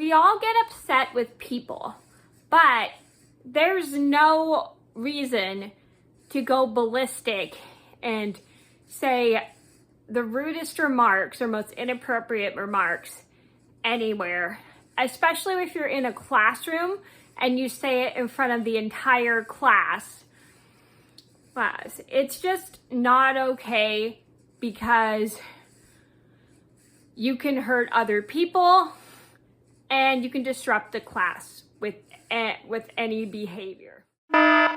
we all get upset with people, but there's no reason to go ballistic and say the rudest remarks or most inappropriate remarks anywhere, especially if you're in a classroom and you say it in front of the entire class. It's just not okay, because you can hurt other people and you can disrupt the class with any behavior. Hi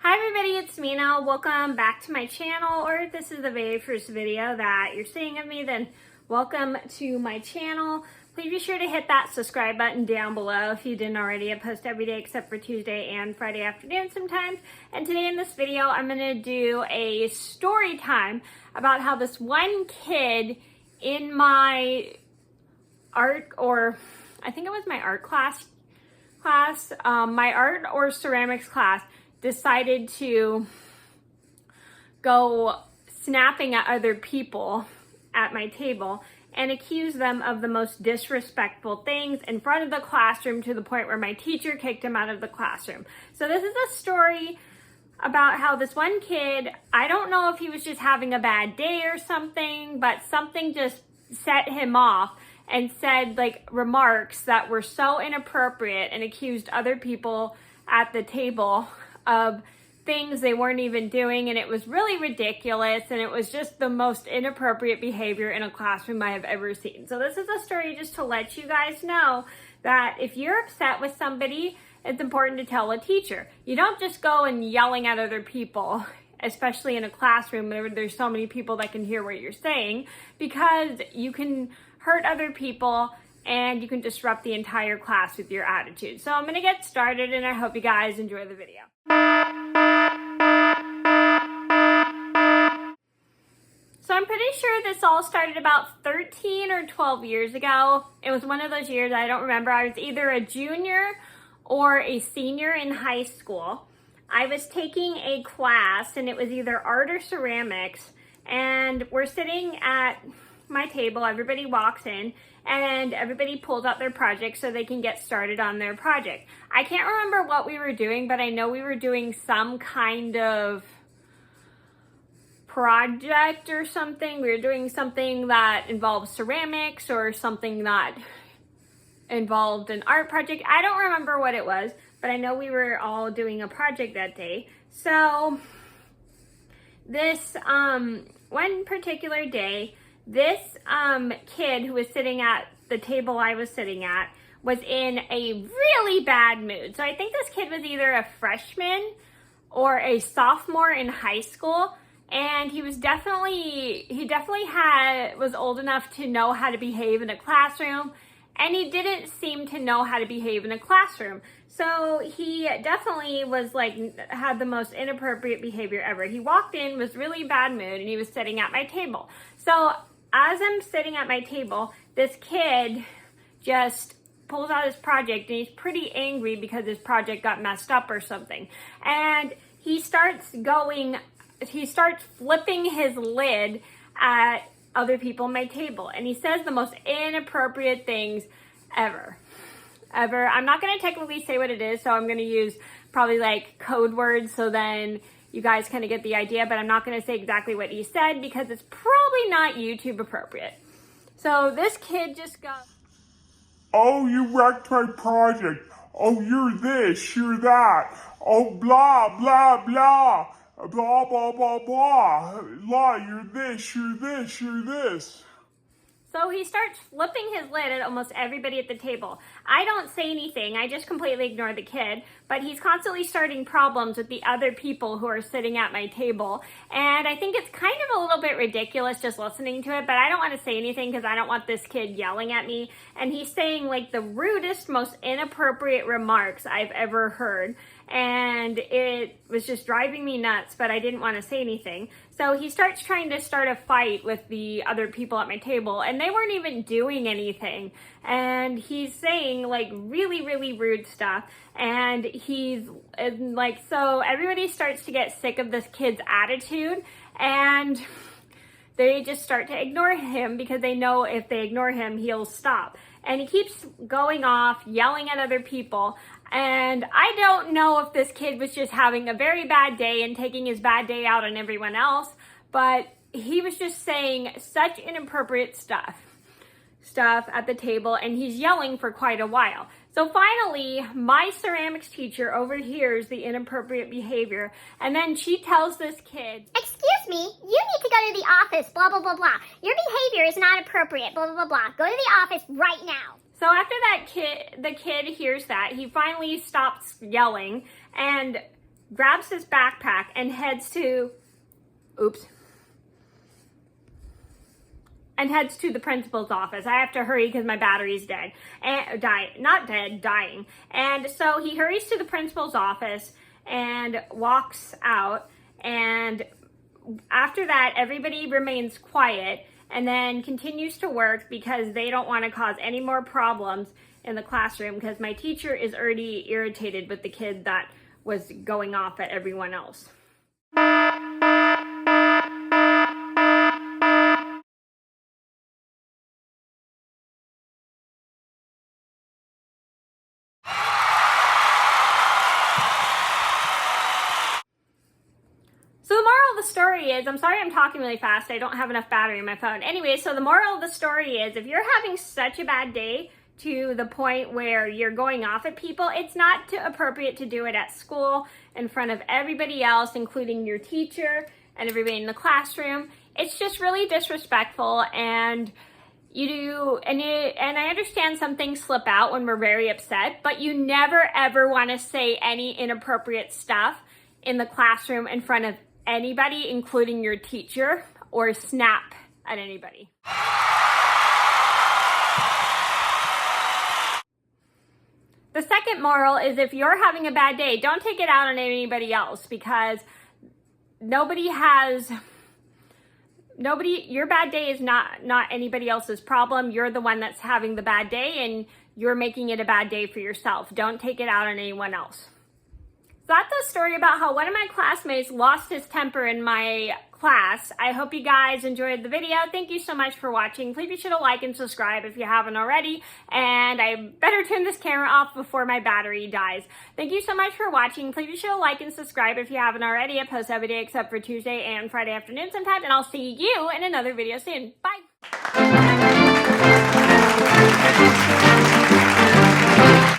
everybody, it's Mena. Welcome back to my channel, or if this is the very first video that you're seeing of me, then welcome to my channel. Please be sure to hit that subscribe button down below if you didn't already. I post every day except for Tuesday and Friday afternoon sometimes. And today in this video, I'm gonna do a story time about how this one kid in my art, or I think it was my art class, my art or ceramics class, decided to go snapping at other people at my table and accuse them of the most disrespectful things in front of the classroom, to the point where my teacher kicked him out of the classroom. So this is a story about how this one kid, I don't know if he was just having a bad day or something, but something just set him off and said like remarks that were so inappropriate and accused other people at the table of things they weren't even doing, and it was really ridiculous, and it was just the most inappropriate behavior in a classroom I have ever seen. So this is a story just to let you guys know that if you're upset with somebody, it's important to tell a teacher. You don't just go and yelling at other people, especially in a classroom where there's so many people that can hear what you're saying, because you can hurt other people and you can disrupt the entire class with your attitude. So I'm gonna get started, and I hope you guys enjoy the video. So I'm pretty sure this all started about 13 or 12 years ago. It was one of those years, I don't remember. I was either a junior or a senior in high school. I was taking a class, and it was either art or ceramics, and we're sitting at my table. Everybody walks in and everybody pulls out their project so they can get started on their project. I can't remember what we were doing, but I know we were doing some kind of project or something. We were doing something that involved ceramics or something that involved an art project. I don't remember what it was, but I know we were all doing a project that day. So this one particular day, this kid who was sitting at the table I was sitting at was in a really bad mood. So I think this kid was either a freshman or a sophomore in high school, and he definitely was old enough to know how to behave in a classroom, and he didn't seem to know how to behave in a classroom. So he definitely was had the most inappropriate behavior ever. He walked in, was really bad mood, and he was sitting at my table. So as I'm sitting at my table, this kid just pulls out his project, and he's pretty angry because his project got messed up or something. And he starts flipping his lid at other people at my table, and he says the most inappropriate things ever. I'm not going to technically say what it is, so I'm going to use probably like code words, so then you guys kind of get the idea, but I'm not going to say exactly what he said because it's probably not YouTube appropriate. So this kid just goes, "Oh, you wrecked my project. Oh, you're this, you're that. Oh, blah, blah, blah. Blah, blah, blah, blah. Blah, you're this, you're this, you're this." So he starts flipping his lid at almost everybody at the table. I don't say anything. I just completely ignore the kid, but he's constantly starting problems with the other people who are sitting at my table. And I think it's kind of a little bit ridiculous just listening to it, but I don't want to say anything because I don't want this kid yelling at me. And he's saying like the rudest, most inappropriate remarks I've ever heard. And it was just driving me nuts, but I didn't want to say anything. So he starts trying to start a fight with the other people at my table, and they weren't even doing anything. And he's saying like really, really rude stuff. And he's like, so everybody starts to get sick of this kid's attitude. And they just start to ignore him because they know if they ignore him, he'll stop. And he keeps going off, yelling at other people. And I don't know if this kid was just having a very bad day and taking his bad day out on everyone else, but he was just saying such inappropriate stuff at the table, and he's yelling for quite a while. So finally, my ceramics teacher overhears the inappropriate behavior, and then she tells this kid, "Excuse me, you need to go to the office, blah, blah, blah, blah. Your behavior is not appropriate, blah, blah, blah, blah. Go to the office right now." So after the kid hears that, he finally stops yelling and grabs his backpack and heads to the principal's office. I have to hurry because my battery's dead. And dying. And so he hurries to the principal's office and walks out. And after that, everybody remains quiet and then continues to work because they don't want to cause any more problems in the classroom, because my teacher is already irritated with the kid that was going off at everyone else. So the moral of the story is, I'm sorry I'm talking really fast, I don't have enough battery in my phone. Anyway, so the moral of the story is, if you're having such a bad day to the point where you're going off at people, it's not appropriate to do it at school in front of everybody else, including your teacher and everybody in the classroom. It's just really disrespectful, and and I understand some things slip out when we're very upset, but you never ever want to say any inappropriate stuff in the classroom in front of anybody, including your teacher, or snap at anybody. The second moral is, if you're having a bad day, don't take it out on anybody else, because your bad day is not anybody else's problem. You're the one that's having the bad day, and you're making it a bad day for yourself. Don't take it out on anyone else. So that's a story about how one of my classmates lost his temper in my class. I hope you guys enjoyed the video. Thank you so much for watching. Please be sure to like and subscribe if you haven't already. And I better turn this camera off before my battery dies. Thank you so much for watching. Please be sure to like and subscribe if you haven't already. I post every day except for Tuesday and Friday afternoon sometimes. And I'll see you in another video soon. Bye.